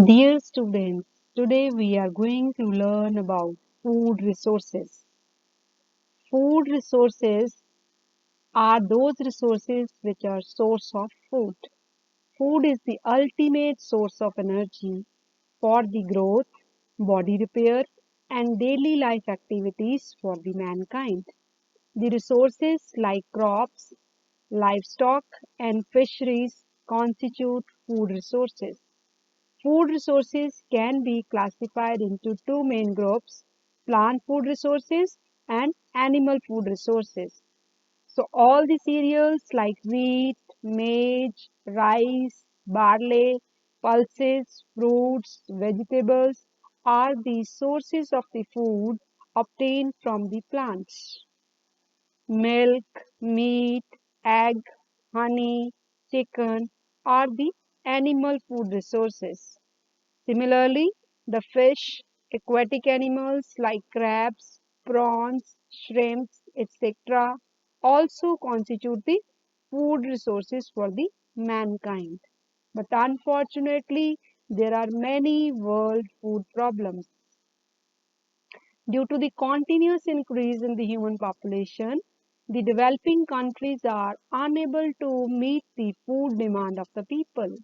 Dear students, today we are going to learn about food resources. Food resources are those resources which are source of food. Food is the ultimate source of energy for the growth, body repair, and daily life activities for the mankind. The resources like crops, livestock, and fisheries constitute food resources. Food resources can be classified into two main groups, plant food resources and animal food resources. So all the cereals like wheat, maize, rice, barley, pulses, fruits, vegetables are the sources of the food obtained from the plants. Milk, meat, egg, honey, chicken are the animal food resources. Similarly, the fish, aquatic animals like crabs, prawns, shrimps, etc., also constitute the food resources for the mankind. But unfortunately, there are many world food problems. Due to the continuous increase in the human population, the developing countries are unable to meet the food demand of the people.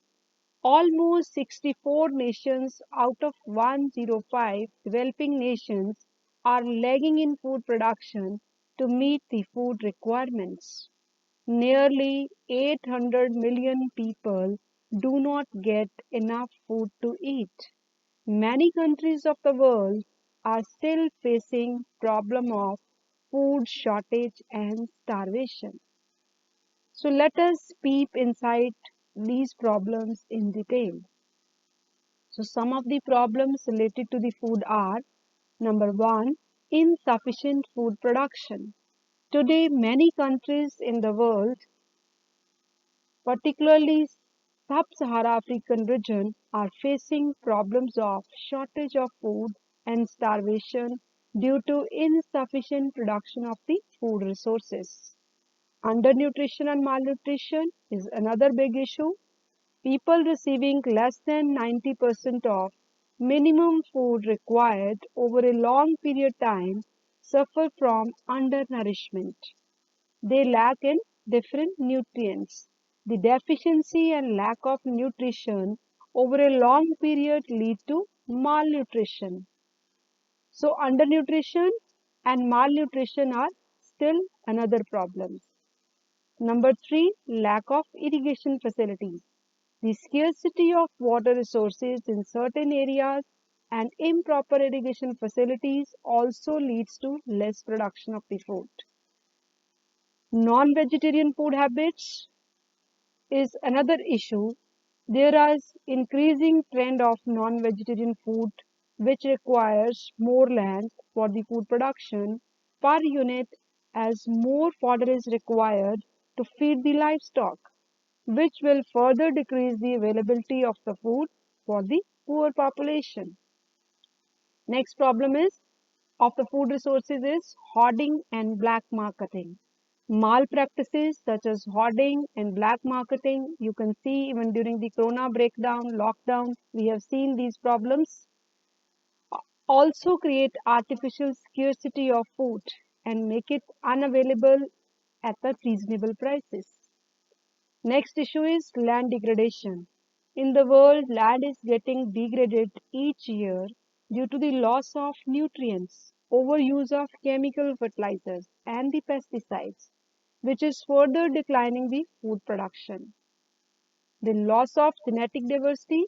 Almost 64 nations out of 105 developing nations are lagging in food production to meet the food requirements. Nearly 800 million people do not get enough food to eat. Many countries of the world are still facing problem of food shortage and starvation. So let us peep inside these problems in detail. So some of the problems related to the food are number one, insufficient food production. Today, many countries in the world, particularly sub-Sahara African region, are facing problems of shortage of food and starvation due to insufficient production of the food resources. Undernutrition and malnutrition is another big issue. People receiving less than 90% of minimum food required over a long period time suffer from undernourishment. They lack in different nutrients. The deficiency and lack of nutrition over a long period lead to malnutrition. So undernutrition and malnutrition are still another problem. Number three, lack of irrigation facilities. The scarcity of water resources in certain areas and improper irrigation facilities also leads to less production of the food. Non-vegetarian food habits is another issue. There is increasing trend of non-vegetarian food which requires more land for the food production per unit as more fodder is required to feed the livestock, which will further decrease the availability of the food for the poor population. Next problem is of the food resources is hoarding and black marketing. Malpractices such as hoarding and black marketing, you can see even during the corona breakdown, lockdown, we have seen these problems also create artificial scarcity of food and make it unavailable at the reasonable prices. Next issue is land degradation. In the world, land is getting degraded each year due to the loss of nutrients, overuse of chemical fertilizers and the pesticides, which is further declining the food production. The loss of genetic diversity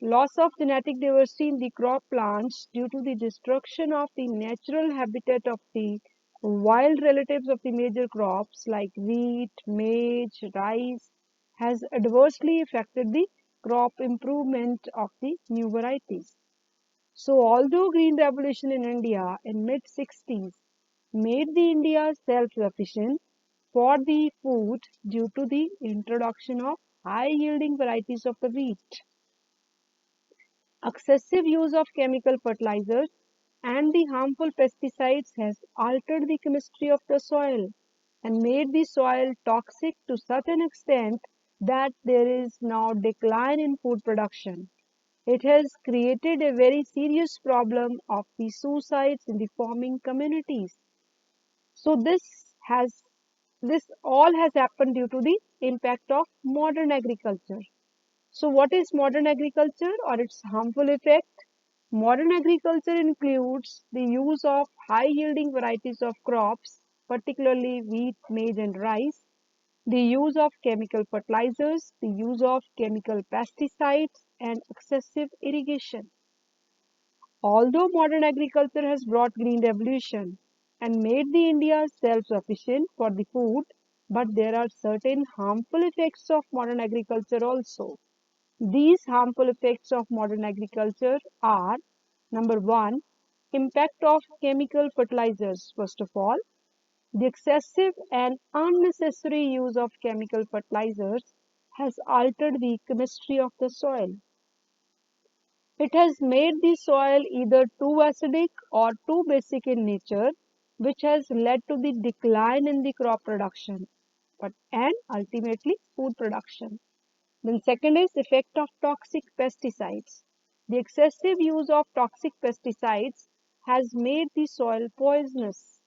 in the crop plants due to the destruction of the natural habitat of the wild relatives of the major crops like wheat, maize, rice has adversely affected the crop improvement of the new varieties. So although green revolution in India in mid 60s made the India self-sufficient for the food due to the introduction of high yielding varieties of the wheat. Excessive use of chemical fertilizers and the harmful pesticides has altered the chemistry of the soil and made the soil toxic to such an extent that there is now decline in food production. It has created a very serious problem of the suicides in the farming communities. So this all has happened due to the impact of modern agriculture. So what is modern agriculture or its harmful effect? Modern agriculture includes the use of high yielding varieties of crops, particularly wheat, maize and rice, the use of chemical fertilizers, the use of chemical pesticides and excessive irrigation. Although modern agriculture has brought green revolution and made the India self-sufficient for the food, but there are certain harmful effects of modern agriculture also. These harmful effects of modern agriculture are: number one, impact of chemical fertilizers. First of all, the excessive and unnecessary use of chemical fertilizers has altered the chemistry of the soil. It has made the soil either too acidic or too basic in nature, which has led to the decline in the crop production and ultimately food production. Then second is effect of toxic pesticides. The excessive use of toxic pesticides has made the soil poisonous.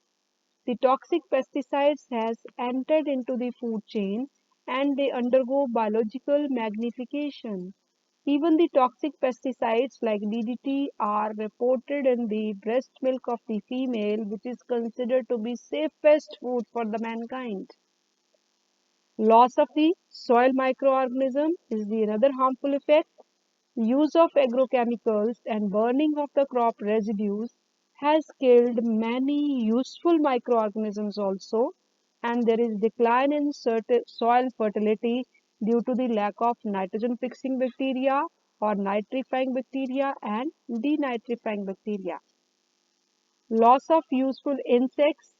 The toxic pesticides has entered into the food chain and they undergo biological magnification. Even the toxic pesticides like DDT are reported in the breast milk of the female, which is considered to be safest food for the mankind. Loss of the soil microorganism is the another harmful effect. Use of agrochemicals and burning of the crop residues has killed many useful microorganisms also, and there is decline in certain soil fertility due to the lack of nitrogen fixing bacteria or nitrifying bacteria and denitrifying bacteria. Loss of useful insects.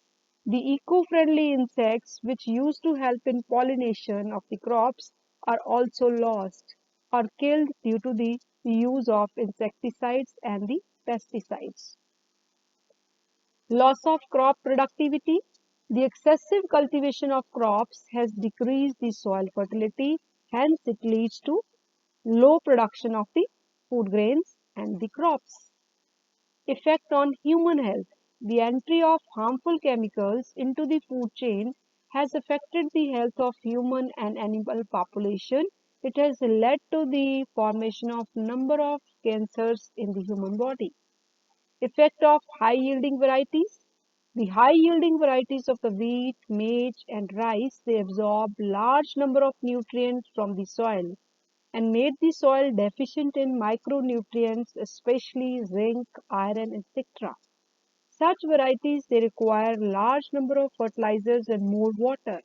The eco-friendly insects which used to help in pollination of the crops are also lost or killed due to the use of insecticides and the pesticides. Loss of crop productivity. The excessive cultivation of crops has decreased the soil fertility, hence it leads to low production of the food grains and the crops. Effect on human health. The entry of harmful chemicals into the food chain has affected the health of human and animal population. It has led to the formation of number of cancers in the human body. Effect of high yielding varieties. The high yielding varieties of the wheat, maize and rice, they absorb large number of nutrients from the soil and made the soil deficient in micronutrients, especially zinc, iron, etc. Such varieties they require large number of fertilizers and more water.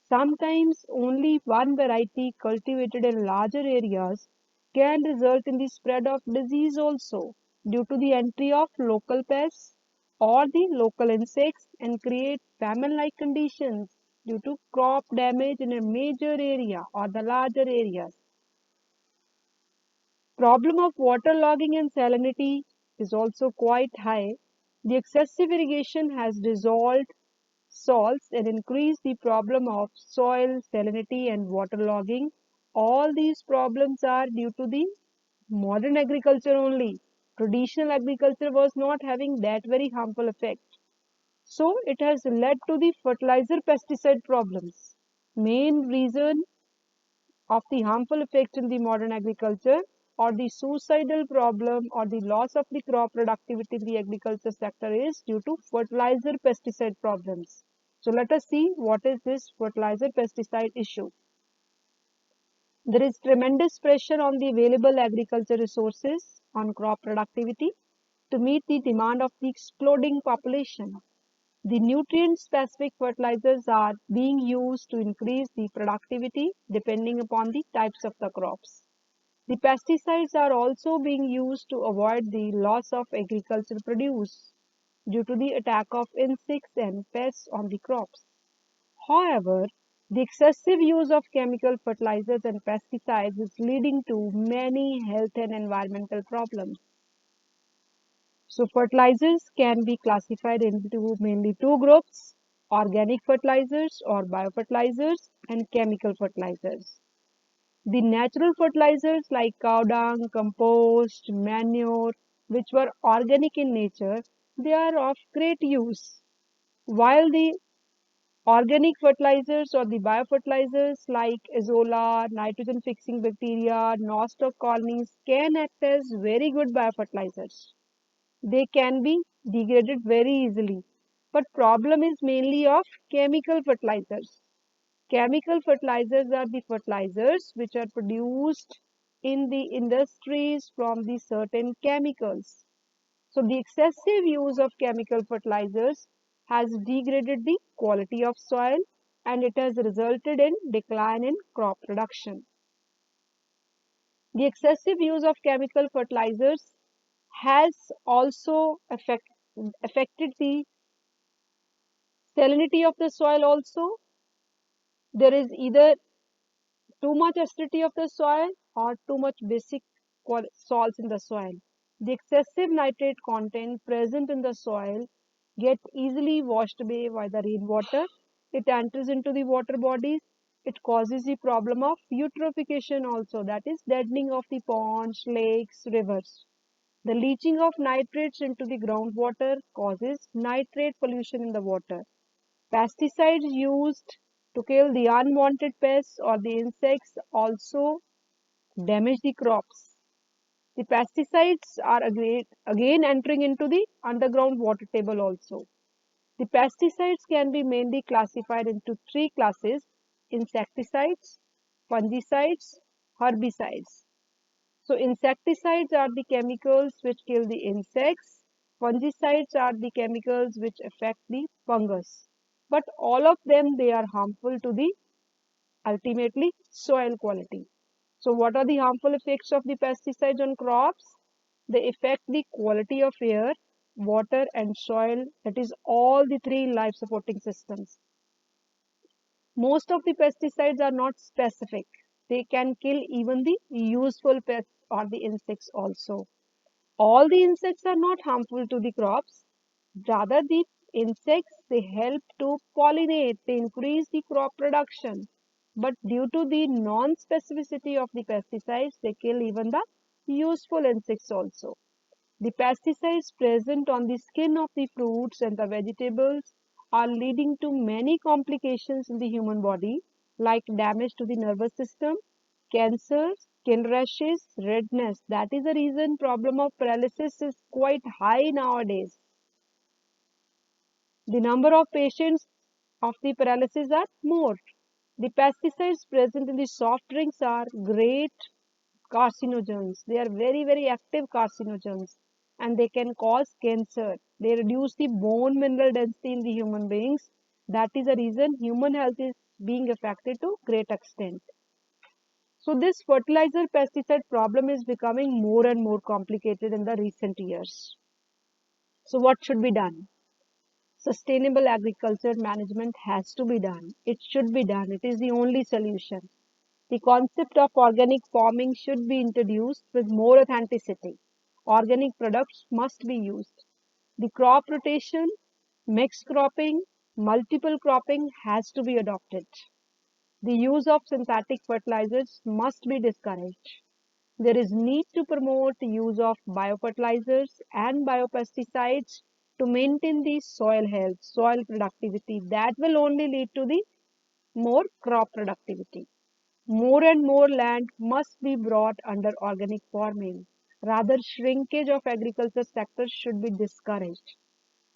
Sometimes only one variety cultivated in larger areas can result in the spread of disease also due to the entry of local pests or the local insects and create famine-like conditions due to crop damage in a major area or the larger areas. Problem of waterlogging and salinity is also quite high. The excessive irrigation has dissolved salts and increased the problem of soil salinity and waterlogging. All these problems are due to the modern agriculture only. Traditional agriculture was not having that very harmful effect. So it has led to the fertilizer pesticide problems. Main reason of the harmful effect in the modern agriculture or the suicidal problem or the loss of the crop productivity in the agriculture sector is due to fertilizer pesticide problems. So let us see what is this fertilizer pesticide issue. There is tremendous pressure on the available agriculture resources on crop productivity to meet the demand of the exploding population. The nutrient-specific fertilizers are being used to increase the productivity depending upon the types of the crops. The pesticides are also being used to avoid the loss of agricultural produce due to the attack of insects and pests on the crops. However, the excessive use of chemical fertilizers and pesticides is leading to many health and environmental problems. So fertilizers can be classified into mainly two groups: organic fertilizers or biofertilizers and chemical fertilizers. The natural fertilizers like cow dung, compost, manure, which were organic in nature, they are of great use. While the organic fertilizers or the biofertilizers like azolla, nitrogen fixing bacteria, nostoc colonies can act as very good biofertilizers. They can be degraded very easily. But problem is mainly of chemical fertilizers. Chemical fertilizers are the fertilizers which are produced in the industries from the certain chemicals. So the excessive use of chemical fertilizers has degraded the quality of soil and it has resulted in decline in crop production. The excessive use of chemical fertilizers has also affected the salinity of the soil also. There is either too much acidity of the soil or too much basic salts in the soil. The excessive nitrate content present in the soil get easily washed away by the rainwater. It enters into the water bodies. It causes the problem of eutrophication also, that is deadening of the ponds, lakes, rivers. The leaching of nitrates into the groundwater causes nitrate pollution in the water. Pesticides used to kill the unwanted pests or the insects also damage the crops. The pesticides are again entering into the underground water table also. The pesticides can be mainly classified into three classes: insecticides, fungicides, herbicides. So insecticides are the chemicals which kill the insects. Fungicides are the chemicals which affect the fungus. But all of them, they are harmful to the ultimately soil quality. So what are the harmful effects of the pesticides on crops? They affect the quality of air, water and soil, that is all the three life supporting systems. Most of the pesticides are not specific. They can kill even the useful pests or the insects also. All the insects are not harmful to the crops. Rather, the insects, they help to pollinate, they increase the crop production. But due to the non-specificity of the pesticides, they kill even the useful insects also. The pesticides present on the skin of the fruits and the vegetables are leading to many complications in the human body, like damage to the nervous system, cancer, skin rashes, redness. That is the reason problem of paralysis is quite high nowadays. The number of patients of the paralysis are more. The pesticides present in the soft drinks are great carcinogens. They are very, very active carcinogens and they can cause cancer. They reduce the bone mineral density in the human beings. That is the reason human health is being affected to great extent. So this fertilizer pesticide problem is becoming more and more complicated in the recent years. So what should be done? Sustainable agriculture management has to be done. It should be done. It is the only solution. The concept of organic farming should be introduced with more authenticity. Organic products must be used. The crop rotation, mixed cropping, multiple cropping has to be adopted. The use of synthetic fertilizers must be discouraged. There is need to promote the use of biofertilizers and biopesticides to maintain the soil health, soil productivity. That will only lead to the more crop productivity. More and more land must be brought under organic farming. Rather, shrinkage of agriculture sector should be discouraged.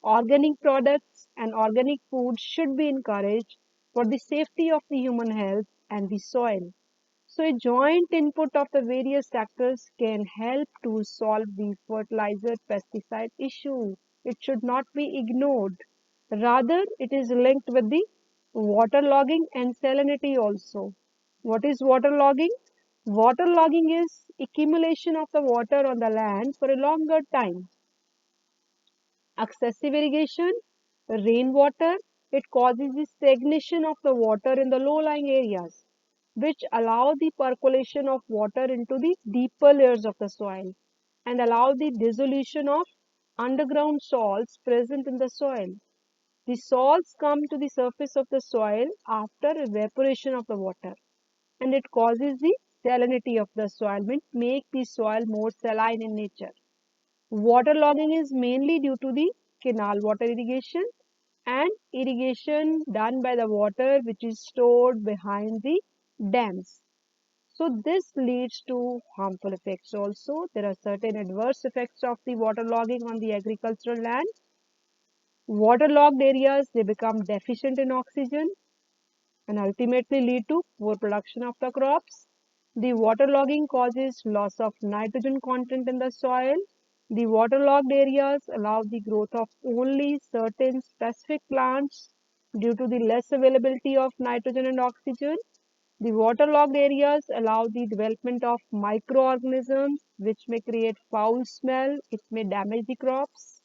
Organic products and organic food should be encouraged for the safety of the human health and the soil. So a joint input of the various sectors can help to solve the fertilizer pesticide issue. It should not be ignored. Rather, it is linked with the waterlogging and salinity also. What is waterlogging? Waterlogging is accumulation of the water on the land for a longer time. Excessive irrigation, rainwater, it causes the stagnation of the water in the low-lying areas, which allow the percolation of water into the deeper layers of the soil and allow the dissolution of underground salts present in the soil. The salts come to the surface of the soil after evaporation of the water and it causes the salinity of the soil, means make the soil more saline in nature. Waterlogging is mainly due to the canal water irrigation and irrigation done by the water which is stored behind the dams. So this leads to harmful effects also. There are certain adverse effects of the waterlogging on the agricultural land. Waterlogged areas, they become deficient in oxygen and ultimately lead to poor production of the crops. The waterlogging causes loss of nitrogen content in the soil. The waterlogged areas allow the growth of only certain specific plants due to the less availability of nitrogen and oxygen. The waterlogged areas allow the development of microorganisms which may create foul smell, it may damage the crops.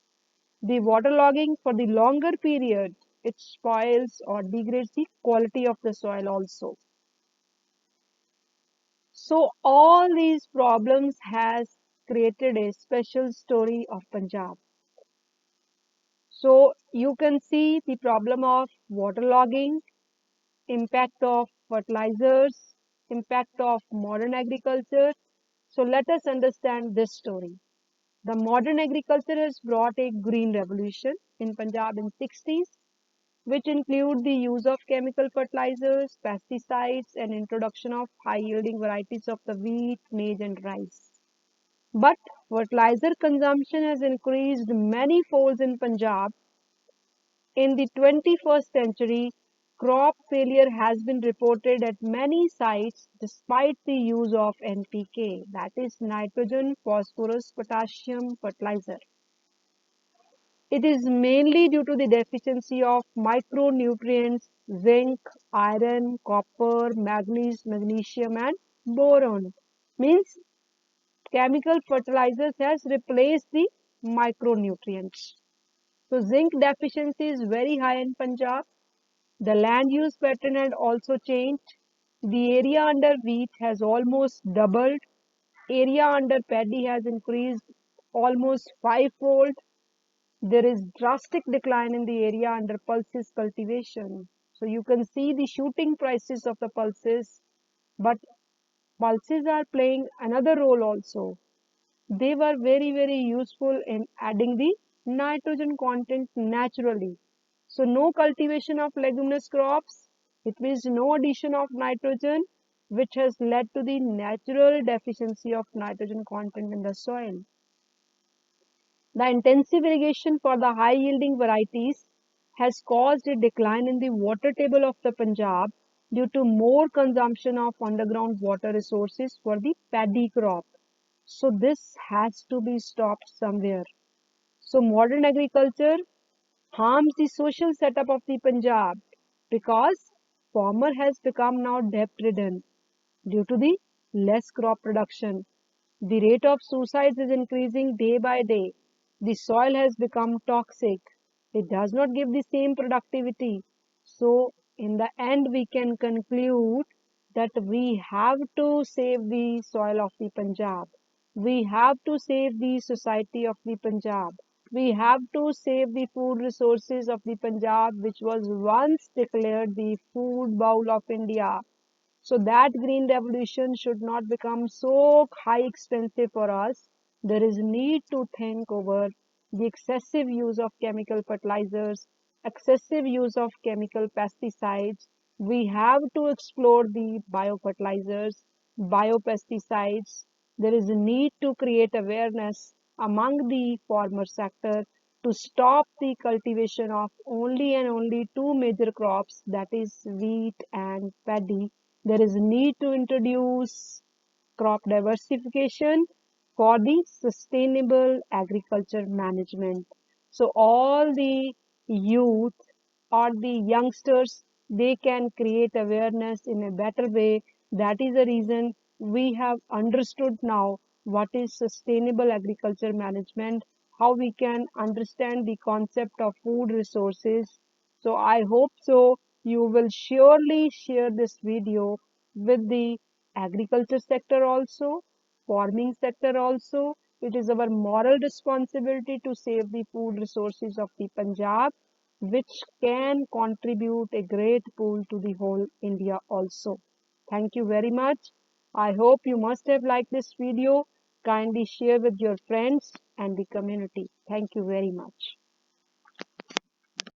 The waterlogging for the longer period, it spoils or degrades the quality of the soil also. So all these problems has created a special story of Punjab. So you can see the problem of waterlogging, impact of fertilizers, impact of modern agriculture. So let us understand this story. The modern agriculture has brought a green revolution in Punjab in 60s, which include the use of chemical fertilizers, pesticides, and introduction of high-yielding varieties of the wheat, maize, and rice. But fertilizer consumption has increased many folds in Punjab. In the 21st century, crop failure has been reported at many sites despite the use of NPK, that is nitrogen, phosphorus, potassium fertilizer. It is mainly due to the deficiency of micronutrients, zinc, iron, copper, manganese, magnesium, and boron. Means chemical fertilizers has replaced the micronutrients. So zinc deficiency is very high in Punjab. The land use pattern had also changed. The area under wheat has almost doubled. Area under paddy has increased almost fivefold. There is drastic decline in the area under pulses cultivation. So you can see the shooting prices of the pulses, but pulses are playing another role also. They were very useful in adding the nitrogen content naturally. So no cultivation of leguminous crops, it means no addition of nitrogen, which has led to the natural deficiency of nitrogen content in the soil. The intensive irrigation for the high yielding varieties has caused a decline in the water table of the Punjab due to more consumption of underground water resources for the paddy crop. So this has to be stopped somewhere. So modern agriculture harms the social setup of the Punjab because farmer has become now debt ridden due to the less crop production. The rate of suicides is increasing day by day. The soil has become toxic. It does not give the same productivity. So, in the end, we can conclude that we have to save the soil of the Punjab. We have to save the society of the Punjab. We have to save the food resources of the Punjab, which was once declared the food bowl of India. So that green revolution should not become so high expensive for us. There is need to think over the excessive use of chemical fertilizers, excessive use of chemical pesticides. We have to explore the biofertilizers, biopesticides. There is a need to create awareness among the farmer sector to stop the cultivation of only and only two major crops, that is wheat and paddy. There is a need to introduce crop diversification for the sustainable agriculture management. So all the youth or the youngsters, they can create awareness in a better way. That is the reason we have understood now what is sustainable agriculture management, how we can understand the concept of food resources. So I hope so you will surely share this video with the agriculture sector also, farming sector also. It is our moral responsibility to save the food resources of the Punjab, which can contribute a great pool to the whole India also. Thank you very much. I hope you must have liked this video. Kindly share with your friends and the community. Thank you very much.